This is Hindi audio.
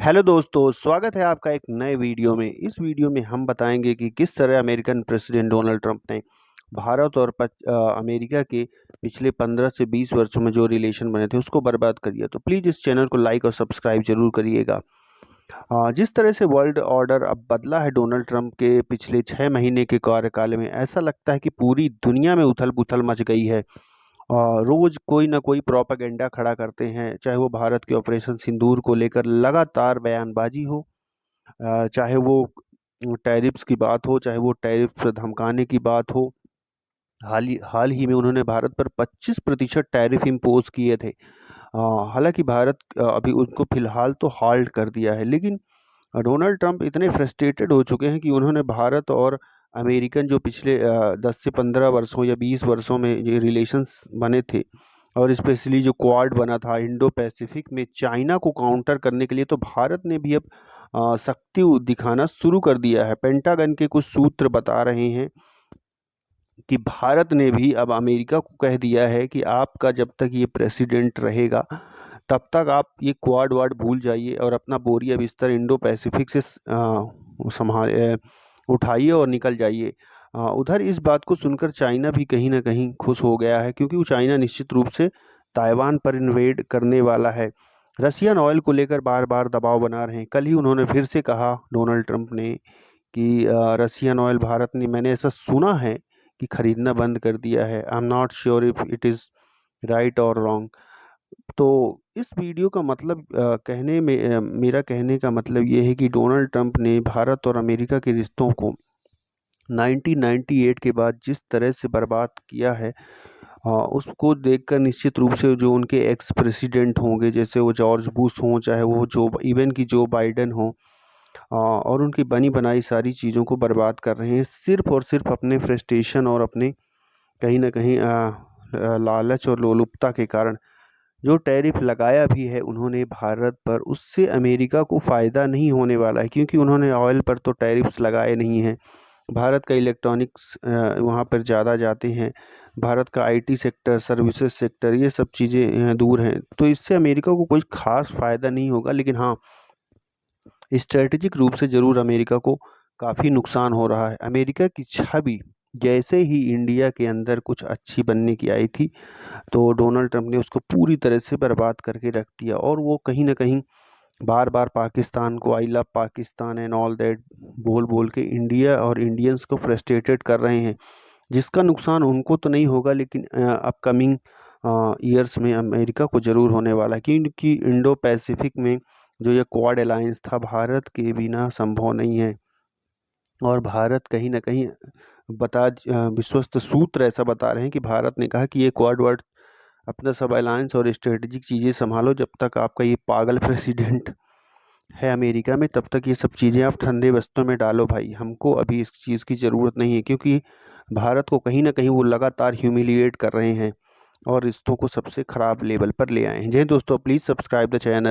हेलो दोस्तों, स्वागत है आपका एक नए वीडियो में। इस वीडियो में हम बताएंगे कि किस तरह अमेरिकन प्रेसिडेंट डोनाल्ड ट्रंप ने भारत और अमेरिका के पिछले 15 से 20 वर्षों में जो रिलेशन बने थे उसको बर्बाद कर दिया। तो प्लीज़ इस चैनल को लाइक और सब्सक्राइब जरूर करिएगा। जिस तरह से वर्ल्ड ऑर्डर अब बदला है डोनाल्ड ट्रंप के पिछले 6 महीने के कार्यकाल में, ऐसा लगता है कि पूरी दुनिया में उथल पुथल मच गई है। रोज कोई ना कोई प्रोपेगेंडा खड़ा करते हैं, चाहे वो भारत के ऑपरेशन सिंदूर को लेकर लगातार बयानबाजी हो, चाहे वो टैरिफ्स की बात हो, चाहे वो टैरिफ धमकाने की बात हो। हाल ही में उन्होंने भारत पर 25% टैरिफ इम्पोज किए थे। हालांकि भारत अभी उनको फिलहाल तो हाल्ट कर दिया है, लेकिन डोनाल्ड ट्रंप इतने फ्रस्ट्रेटेड हो चुके हैं कि उन्होंने भारत और अमेरिकन जो पिछले 10 से 15 वर्षों या 20 वर्षों में ये रिलेशंस बने थे, और स्पेशली जो क्वाड बना था इंडो पैसिफिक में चाइना को काउंटर करने के लिए, तो भारत ने भी अब शक्ति दिखाना शुरू कर दिया है। पेंटागन के कुछ सूत्र बता रहे हैं कि भारत ने भी अब अमेरिका को कह दिया है कि आपका जब तक ये प्रेसिडेंट रहेगा तब तक आप ये क्वाड वाड भूल जाइए और अपना बोरिया बिस्तर इंडो पैसिफिक से संभाल उठाइए और निकल जाइए। उधर इस बात को सुनकर चाइना भी कहीं ना कहीं खुश हो गया है, क्योंकि वो चाइना निश्चित रूप से ताइवान पर इन्वेड करने वाला है। रशियन ऑयल को लेकर बार बार दबाव बना रहे हैं। कल ही उन्होंने फिर से कहा डोनाल्ड ट्रंप ने कि रशियन ऑयल भारत ने, मैंने ऐसा सुना है कि खरीदना बंद कर दिया है। I am not sure if it is right और रॉन्ग। तो इस वीडियो का मतलब मेरा कहने का मतलब ये है कि डोनाल्ड ट्रंप ने भारत और अमेरिका के रिश्तों को 1998 के बाद जिस तरह से बर्बाद किया है, उसको देखकर निश्चित रूप से जो उनके एक्स प्रेसिडेंट होंगे, जैसे वो जॉर्ज बुश हों, चाहे वो जो बाइडेन हो, और उनकी बनी बनाई सारी चीज़ों को बर्बाद कर रहे हैं, सिर्फ और सिर्फ अपने फ्रस्ट्रेशन और अपने कहीं ना कहीं लालच और लोलुपता के कारण। जो टैरिफ लगाया भी है उन्होंने भारत पर, उससे अमेरिका को फ़ायदा नहीं होने वाला है, क्योंकि उन्होंने ऑयल पर तो टैरिफ्स लगाए नहीं हैं। भारत का इलेक्ट्रॉनिक्स वहाँ पर ज़्यादा जाते हैं। भारत का आईटी सेक्टर, सर्विसेज सेक्टर, ये सब चीज़ें दूर हैं, तो इससे अमेरिका को कोई ख़ास फ़ायदा नहीं होगा। लेकिन हाँ, स्ट्रेटेजिक रूप से ज़रूर अमेरिका को काफ़ी नुकसान हो रहा है। अमेरिका की छवि जैसे ही इंडिया के अंदर कुछ अच्छी बनने की आई थी, तो डोनाल्ड ट्रंप ने उसको पूरी तरह से बर्बाद करके रख दिया। और वो कहीं ना कहीं बार बार पाकिस्तान को I love Pakistan and all that बोल बोल के इंडिया और इंडियंस को फ्रस्ट्रेटेड कर रहे हैं, जिसका नुकसान उनको तो नहीं होगा, लेकिन अपकमिंग ईयर्स में अमेरिका को ज़रूर होने वाला है, क्योंकि इंडो पैसिफिक में जो ये क्वाड अलायंस था, भारत के बिना संभव नहीं है। और भारत कहीं ना कहीं विश्वस्त सूत्र ऐसा बता रहे हैं कि भारत ने कहा कि ये क्वाड वर्ड अपना सब अलायंस और स्ट्रेटेजिक चीज़ें संभालो, जब तक आपका ये पागल प्रेसिडेंट है अमेरिका में, तब तक ये सब चीज़ें आप ठंडे बस्तों में डालो भाई, हमको अभी इस चीज़ की ज़रूरत नहीं है। क्योंकि भारत को कहीं ना कहीं वो लगातार ह्यूमिलिएट कर रहे हैं और रिश्तों को सबसे ख़राब लेवल पर ले आए हैं। जय दोस्तों, प्लीज़ सब्सक्राइब द चैनल।